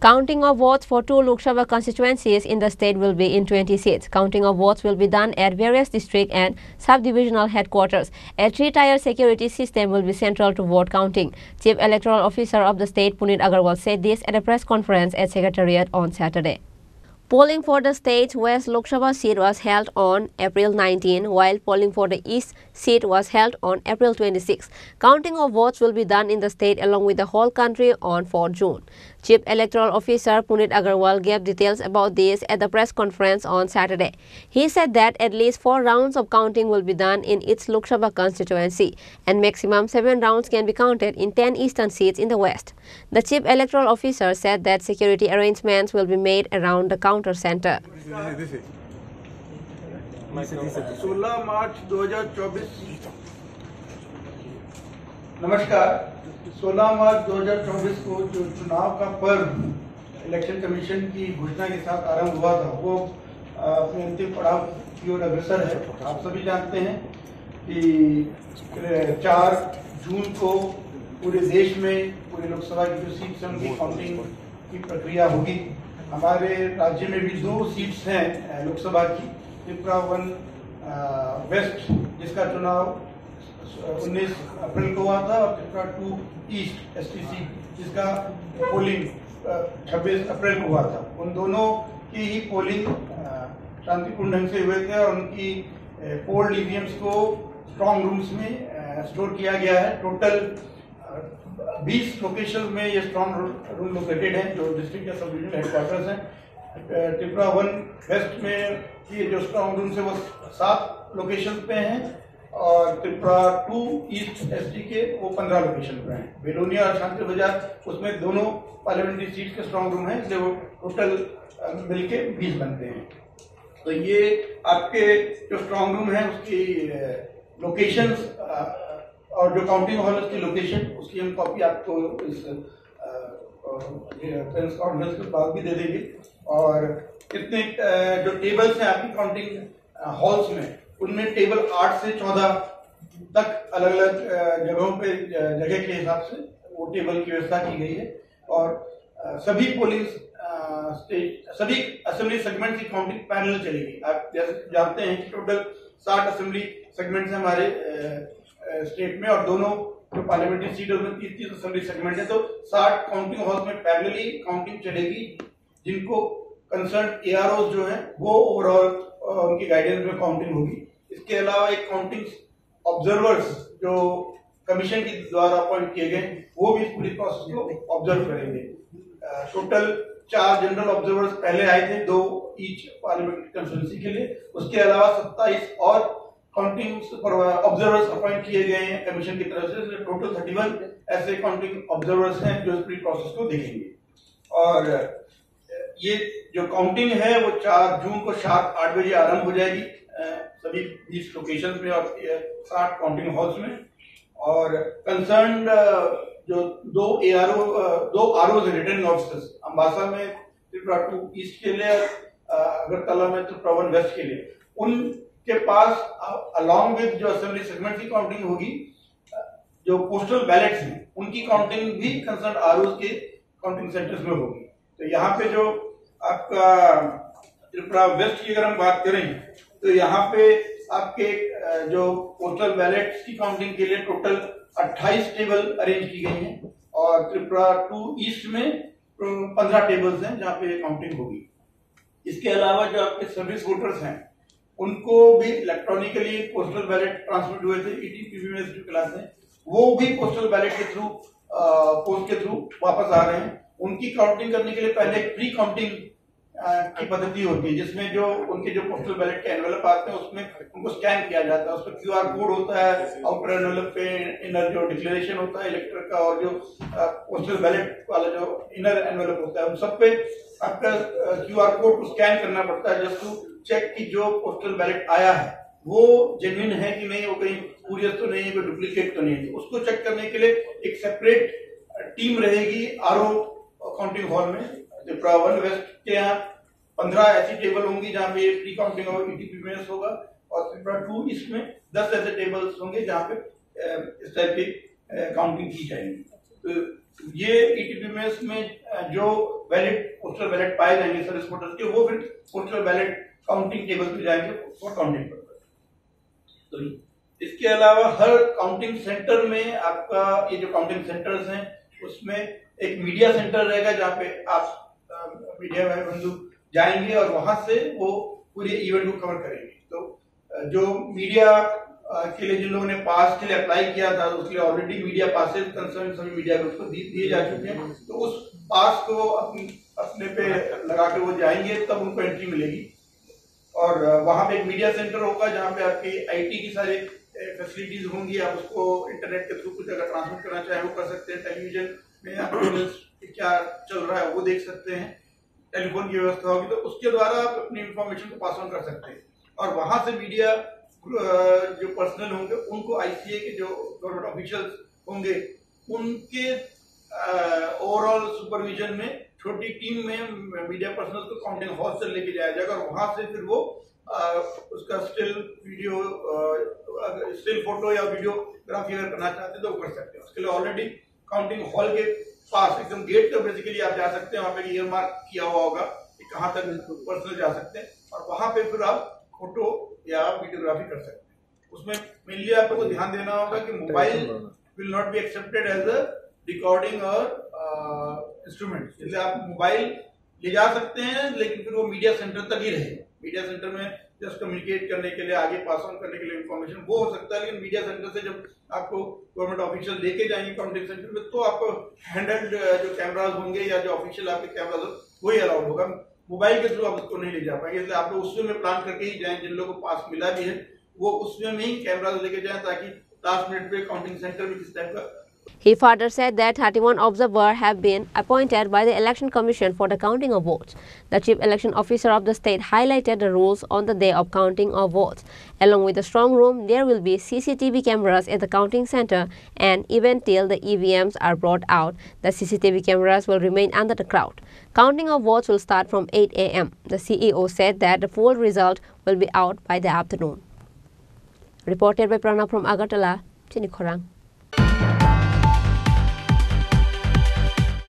Counting of votes for 2 Lok Sabha constituencies in the state will be in 20 seats. Counting of votes will be done at various district and sub-divisional headquarters. A 3-tier security system will be central to vote counting. Chief Electoral Officer of the state, Puneet Agarwal, said this at a press conference at Secretariat on Saturday. Polling for the state's West Lok Sabha seat was held on April 19, while polling for the East seat was held on April 26. Counting of votes will be done in the state along with the whole country on 4 June. Chief Electoral Officer Puneet Agarwal gave details about this at the press conference on Saturday. He said that at least 4 rounds of counting will be done in each Lok Sabha constituency, and maximum 7 rounds can be counted in 10 eastern seats in the West. The Chief Electoral Officer said that security arrangements will be made around the counter center. 16 मार्च 2024 नमस्कार। 16 मार्च 2024 को जो चुनाव का पर्व election commission की घोषणा के साथ आरंभ हुआ था वो अपने अंतिम पड़ाव की ओर अग्रसर है। आप सभी जानते हैं कि 4 जून को पूरे देश में पूरे लोकसभा की जो सीट्स हैं उनकी काउंटिंग की प्रक्रिया होगी। हमारे राज्य में भी 2 सीट्स हैं लोकसभा की। त्रिपुरा 1 वेस्ट जिसका चुनाव 19 अप्रैल को हुआ था और त्रिपुरा 2 ईस्ट एसटीसी जिसका पोलिंग 26 अप्रैल को हुआ था। उन दोनों की ही पोलिंग शांतिपूर्ण ढंग से हुए थे और उनकी पोल्ड ईवीएम्स को स्ट्रॉन्ग रूम्स में स्टोर किया गया है। टोटल 20 लोकेशन में ये स्ट्रॉन्ग रूम लोकेटेड हैं जो डिस्ट्रिक्ट या सब डिविजनल हेडक्वार्टर्स हैं। त्रिपुरा 1 वेस्ट में ये जो स्ट्रॉन्ग रूम्स है वो 7 लोकेशन पे हैं और त्रिपुरा 2 ईस्ट एसटी के वो 15 लोकेशन पे हैं। बेलोनिया और शांति बाजार उसमें दोनों पार्लियामेंट्री सीट के स्ट्रॉन्ग रूम हैं, इसलिए वो टोटल मिलके 20 बनते हैं। तो ये आपके जो स्ट्रॉन्ग रूम है उसकी लोकेशंस और जो काउंटिंग हॉल उसकी लोकेशन उसकी हम कॉपी आपको इस प्रेस कॉन्फ्रेंस के बाद भी दे देंगे। और कितने जो टेबल्स हैं आपकी काउंटिंग हॉल्स में उनमें टेबल 8 से 14 तक अलग अलग जगहों पे जगह के हिसाब से वो टेबल की व्यवस्था की गई है। और सभी पोलिंग सभी असेंबली सेगमेंट की काउंटिंग पैरेलल चलेगी। आप जैसे जानते हैं कि टोटल 60 असेंबली सेगमेंट्स हैं हमारे स्टेट में और दोनों जो पार्लियामेंट्री सीट है उसमें 30 असेंबली सेगमेंट है। तो 60 काउंटिंग हॉल्स में पैरेलली काउंटिंग चलेगी जिनको कंसर्न एआरओ जो है वो ओवरऑल उनकी गाइडेंस में काउंटिंग होगी। इसके अलावा एक काउंटिंग ऑब्जर्वर्स जो कमीशन के द्वारा अपॉइंट किए गए वो भी पूरी प्रोसेस को ऑब्जर्व करेंगे। टोटल 4 जनरल ऑब्जर्वर्स पहले आए थे, 2 ईच पार्लियामेंट्री कंस्टिट्यूंसी के लिए। उसके अलावा 27 और काउंटिंग ऑब्जर्वर्स अपॉइंट किए गए हैं कमीशन की तरफ से। टोटल 31 ऐसे काउंटिंग ऑब्जर्वर्स हैं जो इस पूरी प्रोसेस को देखेंगे। और ये जो काउंटिंग है वो 4 जून को 7-8 बजे आरंभ हो जाएगी सभी 20 लोकेशन में और 60 काउंटिंग हॉल्स में। और कंसर्न जो 2 आरओ रिटर्निंग ऑफिसर्स अम्बासा में त्रिपुरा 2 ईस्ट के लिए, अगरतला में त्रिपुरा 1 वेस्ट के लिए, उनके पास अलॉन्ग विद जो असेंबली सेगमेंट की काउंटिंग होगी जो पोस्टल बैलेट्स हैं उनकी काउंटिंग भी कंसर्न आरओ के काउंटिंग सेंटर्स में होगी। तो यहाँ पे जो आपका त्रिपुरा वेस्ट की अगर हम बात करें तो यहाँ पे आपके जो पोस्टल बैलेट्स की काउंटिंग के लिए टोटल 28 टेबल अरेंज की गई हैं और त्रिपुरा 2 ईस्ट में 15 टेबल्स हैं जहाँ पे काउंटिंग होगी। इसके अलावा जो आपके सर्विस वोटर्स हैं उनको भी इलेक्ट्रॉनिकली पोस्टल बैलेट ट्रांसमिट हुए थे ईटीपीवी में जो क्लास है वो भी पोस्टल बैलेट के थ्रू पोस्ट के थ्रू वापस आ रहे हैं। उनकी काउंटिंग करने के लिए पहले एक प्री काउंटिंग की पद्धति होती है जिसमें जो उनके जो पोस्टल बैलेट के एनवेलप आते हैं उसमें उनको स्कैन किया जाता है। उसमें क्यूआर कोड होता है, आउटर एनवेलप पे इनर जो डिक्लेरेशन होता है इलेक्टर का और जो पोस्टल बैलेट वाला जो इनर एनवेलप होता है उन सब पे आपका क्यूआर कोड को स्कैन करना पड़ता है जस्ट टू चेक कि जो पोस्टल बैलेट आया है वो जेन्युइन है कि नहीं, वो कहीं स्पूरियस तो नहीं है, कोई डुप्लीकेट तो नहीं है। उसको चेक करने के लिए एक सेपरेट टीम रहेगी आरओ काउंटिंग हॉल में। त्रिपुरा 1 वेस्ट के यहाँ 15 ऐसी टेबल होंगी जहाँ पे प्री काउंटिंग और ईटीपीवीएस होगा और त्रिपुरा 2 ईस्ट में 10 ऐसे टेबल्स होंगे जहाँ पे इस टाइप की काउंटिंग की जाएगी। ये ईटीपीएमएस में जो वैलिड पोस्टल बैलेट पाए जाएंगे सर्विस वोटर्स के, वो फिर पोस्टल बैलेट काउंटिंग टेबल पे जाएंगे फॉर काउंटिंग पर्पस। तो इसके अलावा हर काउंटिंग सेंटर में आपका ये जो काउंटिंग सेंटर्स हैं उसमें एक मीडिया सेंटर रहेगा जहाँ पे आप मीडिया भाई बंधु जाएंगे और वहां से वो पूरे इवेंट को कवर करेंगे। तो जो मीडिया के लिए जिन लोगों ने पास के लिए अप्लाई किया था उसके लिए ऑलरेडी मीडिया पासेस कंसर्न सभी मीडिया ग्रुप को दिए जा चुके हैं, तो उस पास को अपने पे लगा के वो जाएंगे तब उनको एंट्री मिलेगी। और वहां पे एक मीडिया सेंटर होगा जहाँ पे आपकी आईटी की सारी फैसिलिटीज होंगी, आप उसको इंटरनेट के थ्रू कुछ अगर ट्रांसमिट करना चाहें वो कर सकते हैं, टेलीविजन में आप क्या चल रहा है वो देख सकते हैं, टेलीफोन की व्यवस्था होगी तो उसके द्वारा आप अपनी इंफॉर्मेशन को पास ऑन कर सकते हैं। और वहां से मीडिया जो पर्सनल होंगे उनको आईसीए के जो गवर्नमेंट ऑफिशियल्स होंगे उनके ओवरऑल सुपरविजन में छोटी टीम में मीडिया पर्सनल को काउंटिंग हॉल से लेके जाया जाएगा और वहां से फिर वो उसका स्टिल वीडियो स्टिल फोटो या वीडियोग्राफी अगर करना चाहते हैं तो वो कर सकते हैं। उसके लिए ऑलरेडी काउंटिंग हॉल के पास एकदम गेट पे बेसिकली आप जा सकते हैं, वहां पे ईयर मार्क किया हुआ होगा कि कहाँ तक पर्सनल जा सकते हैं और वहां पे फिर आप फोटो या वीडियोग्राफी कर सकते हैं। उसमें मेनली आपको ध्यान देना होगा कि mobile will not be accepted as a recording और इंस्ट्रूमेंट, इसलिए आप मोबाइल ले जा सकते हैं लेकिन फिर वो मीडिया सेंटर तक ही रहेगा। मीडिया सेंटर में जस्ट कम्युनिकेट करने के लिए, आगे पास ऑन करने के लिए इंफॉर्मेशन वो हो सकता है, लेकिन मीडिया सेंटर से जब आपको गवर्नमेंट ऑफिशियल लेके जाएंगे काउंटिंग सेंटर में तो आपको हैंडल्ड जो कैमराज होंगे या जो ऑफिशियल आपके कैमराज हो वही अलाउड होगा। मोबाइल के थ्रू आप उसको नहीं ले जा पाएंगे, इसलिए आप लोग उसमें में प्लान करके ही जाएं। जिन लोगों को पास मिला भी है वो उसमें में ही कैमराज लेके जाएं ताकि लास्ट मिनट पे काउंटिंग सेंटर में किस टाइप का। He further said that 31 observers have been appointed by the Election Commission for the counting of votes. The Chief Election Officer of the state highlighted the rules on the day of counting of votes. Along with the strong room, there will be CCTV cameras at the counting center, and even till the EVMs are brought out, the CCTV cameras will remain under the crowd. Counting of votes will start from 8 a.m. The CEO said that the full result will be out by the afternoon. Reported by Pranav from Agartala, Chini Khorang.